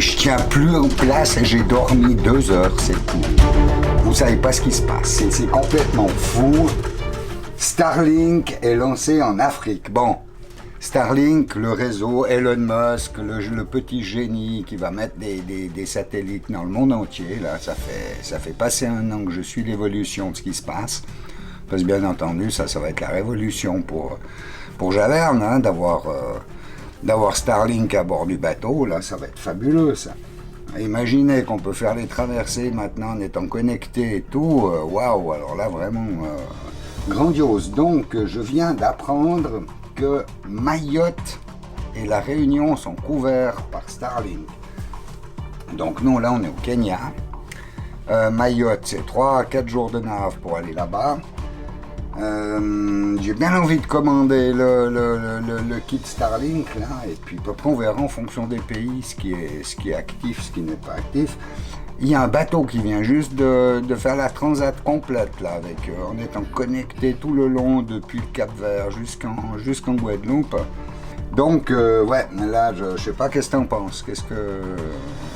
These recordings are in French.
Je tiens plus en place et j'ai dormi 2 heures, c'est tout. Vous savez pas ce qui se passe, c'est complètement fou. Starlink est lancé en Afrique. Bon, Starlink, le réseau, Elon Musk, le petit génie qui va mettre des satellites dans le monde entier, là, ça fait passer 1 an que je suis l'évolution de ce qui se passe. Parce que bien entendu, ça va être la révolution pour Javerne, hein, d'avoir Starlink à bord du bateau, là, ça va être fabuleux, ça. Imaginez qu'on peut faire les traversées maintenant en étant connecté et tout, waouh, alors là, vraiment grandiose. Donc, je viens d'apprendre que Mayotte et La Réunion sont couverts par Starlink. Donc, nous, là, on est au Kenya. Mayotte, c'est 3 à 4 jours de nave pour aller là-bas. J'ai bien envie de commander le kit Starlink là, et puis après on verra en fonction des pays ce qui est actif, ce qui n'est pas actif. Il y a un bateau qui vient juste de faire la transat complète là, avec en étant connecté tout le long depuis le Cap-Vert jusqu'en Guadeloupe. Donc ouais, mais là je sais pas, qu'est-ce que t'en penses?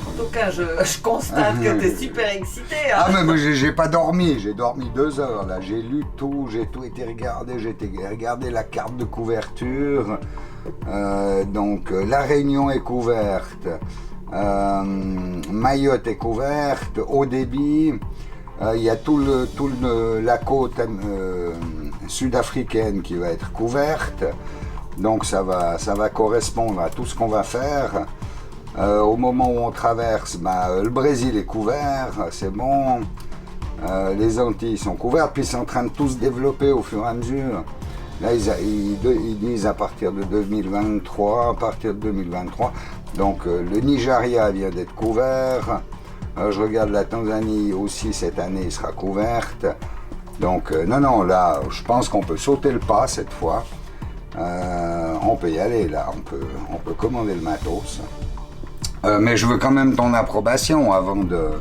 En tout cas, je constate que tu es super excité. Hein. Ah, mais moi, j'ai pas dormi. J'ai dormi 2 heures, là. J'ai lu tout, j'ai tout été regardé. J'ai été regardé la carte de couverture. Donc, La Réunion est couverte. Mayotte est couverte. Haut débit. Il y a la côte sud-africaine qui va être couverte. Donc, ça va correspondre à tout ce qu'on va faire. Au moment où on traverse, le Brésil est couvert, c'est bon. Les Antilles sont couvertes, puis c'est en train de tout se développer au fur et à mesure. Là, ils disent à partir de 2023, Donc, le Nigeria vient d'être couvert. Je regarde la Tanzanie aussi, cette année, sera couverte. Donc, non, là, je pense qu'on peut sauter le pas cette fois. On peut y aller, là. On peut commander le matos. Mais je veux quand même ton approbation avant que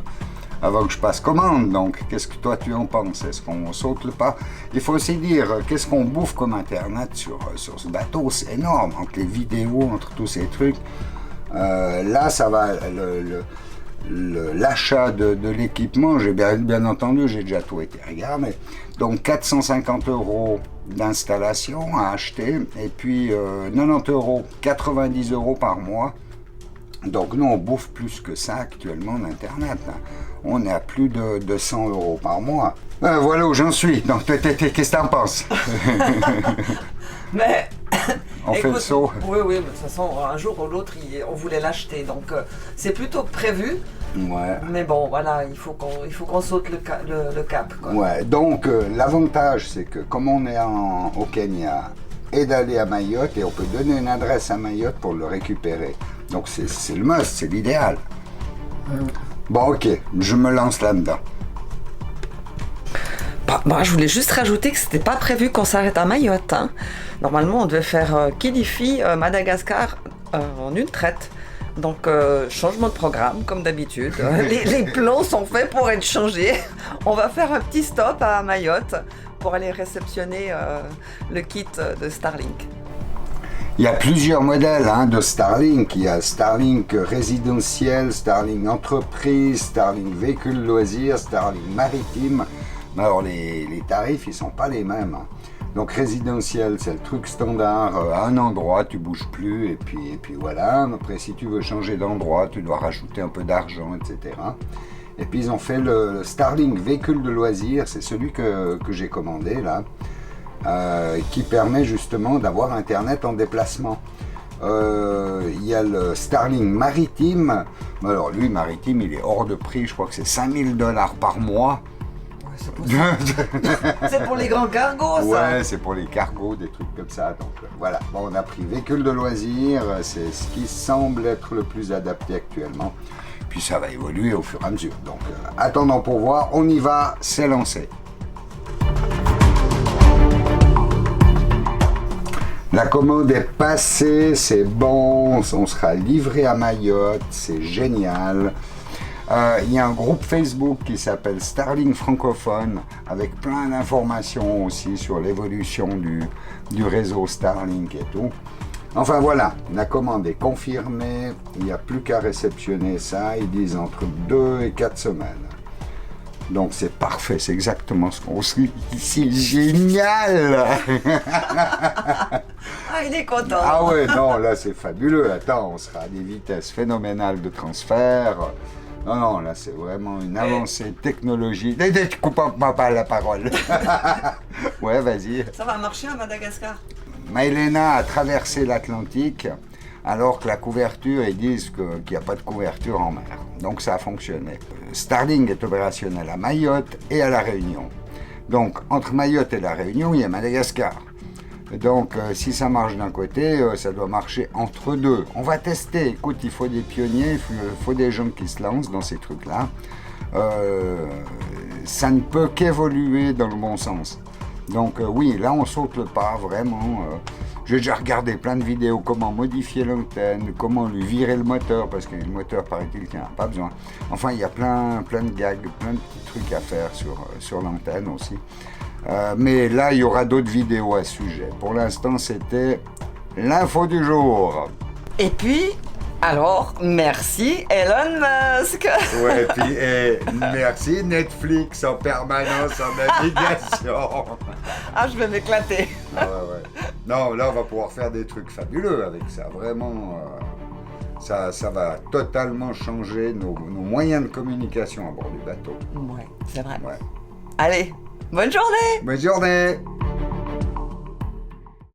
je passe commande. Donc, qu'est-ce que toi tu en penses? Est-ce qu'on saute le pas? Il faut aussi dire, qu'est-ce qu'on bouffe comme internet sur ce bateau? C'est énorme, entre les vidéos, entre tous ces trucs. Là, ça va, l'achat de l'équipement, j'ai bien entendu, j'ai déjà tout été regardé. Donc, 450 € d'installation à acheter, et puis 90 €, 90 € par mois. Donc nous, on bouffe plus que ça actuellement d'Internet. On est à plus de 100 € par mois. Voilà où j'en suis. Donc qu'est-ce que t'en penses? Mais on fait le saut. Oui, mais de toute façon, un jour ou l'autre, on voulait l'acheter. Donc c'est plutôt prévu. Ouais. Mais bon, voilà, il faut qu'on saute le cap. Quoi. Ouais, donc l'avantage, c'est que comme on est au Kenya, et d'aller à Mayotte, et on peut donner une adresse à Mayotte pour le récupérer. Donc c'est le must, c'est l'idéal. Bon, ok, je me lance là-dedans. Moi, je voulais juste rajouter que c'était pas prévu qu'on s'arrête à Mayotte. Hein. Normalement, on devait faire Kilifi, Madagascar en une traite. Donc, changement de programme, comme d'habitude. les plans sont faits pour être changés. On va faire un petit stop à Mayotte pour aller réceptionner le kit de Starlink. Il y a plusieurs modèles de Starlink. Il y a Starlink résidentiel, Starlink entreprise, Starlink véhicule loisir, Starlink maritime. Alors les tarifs, ils sont pas les mêmes. Donc résidentiel, c'est le truc standard. À un endroit, tu bouges plus et puis voilà. Après, si tu veux changer d'endroit, tu dois rajouter un peu d'argent, etc. Et puis ils ont fait le Starlink véhicule de loisir. C'est celui que j'ai commandé là. Qui permet justement d'avoir Internet en déplacement. Il y a le Starlink maritime. Alors lui, maritime, il est hors de prix. Je crois que c'est 5000 $ par mois. C'est pour les grands cargos, ça. Ouais, c'est pour les cargos, des trucs comme ça. Donc voilà, bon, on a pris véhicule de loisir. C'est ce qui semble être le plus adapté actuellement. Puis ça va évoluer au fur et à mesure. Donc attendons pour voir. On y va, c'est lancé. La commande est passée, c'est bon, on sera livré à Mayotte, c'est génial. Il y a un groupe Facebook qui s'appelle Starlink francophone avec plein d'informations aussi sur l'évolution du réseau Starlink et tout. Enfin voilà, la commande est confirmée, il n'y a plus qu'à réceptionner ça, ils disent entre 2 et 4 semaines. Donc c'est parfait, c'est exactement ce qu'on se dit, c'est génial. Ah, il est content. Ah ouais, non, là c'est fabuleux, attends, on sera à des vitesses phénoménales de transfert. Non, non, là c'est vraiment une avancée technologique. Tu coupes pas la parole. Ouais, vas-y. Ça va marcher à Madagascar? Maïlena a traversé l'Atlantique alors que la couverture, ils disent qu'il n'y a pas de couverture en mer. Donc ça a fonctionné. Starlink est opérationnel à Mayotte et à La Réunion. Donc entre Mayotte et La Réunion, il y a Madagascar. Donc si ça marche d'un côté, ça doit marcher entre deux. On va tester. Écoute, il faut des pionniers, il faut des gens qui se lancent dans ces trucs-là. Ça ne peut qu'évoluer dans le bon sens. Donc oui, là on saute le pas, vraiment. J'ai déjà regardé plein de vidéos, comment modifier l'antenne, comment lui virer le moteur, parce que le moteur, paraît-il, qu'il n'y en a pas besoin. Enfin, il y a plein de gags, plein de petits trucs à faire sur l'antenne aussi. Mais là, il y aura d'autres vidéos à ce sujet. Pour l'instant, c'était l'info du jour. Et puis, alors, merci Elon Musk. Ouais, puis merci Netflix en permanence en navigation. Ah, je vais m'éclater. Ah ouais. Non, là, on va pouvoir faire des trucs fabuleux avec ça. Vraiment, ça va totalement changer nos moyens de communication à bord du bateau. Ouais, c'est vrai. Ouais. Allez, bonne journée. Bonne journée.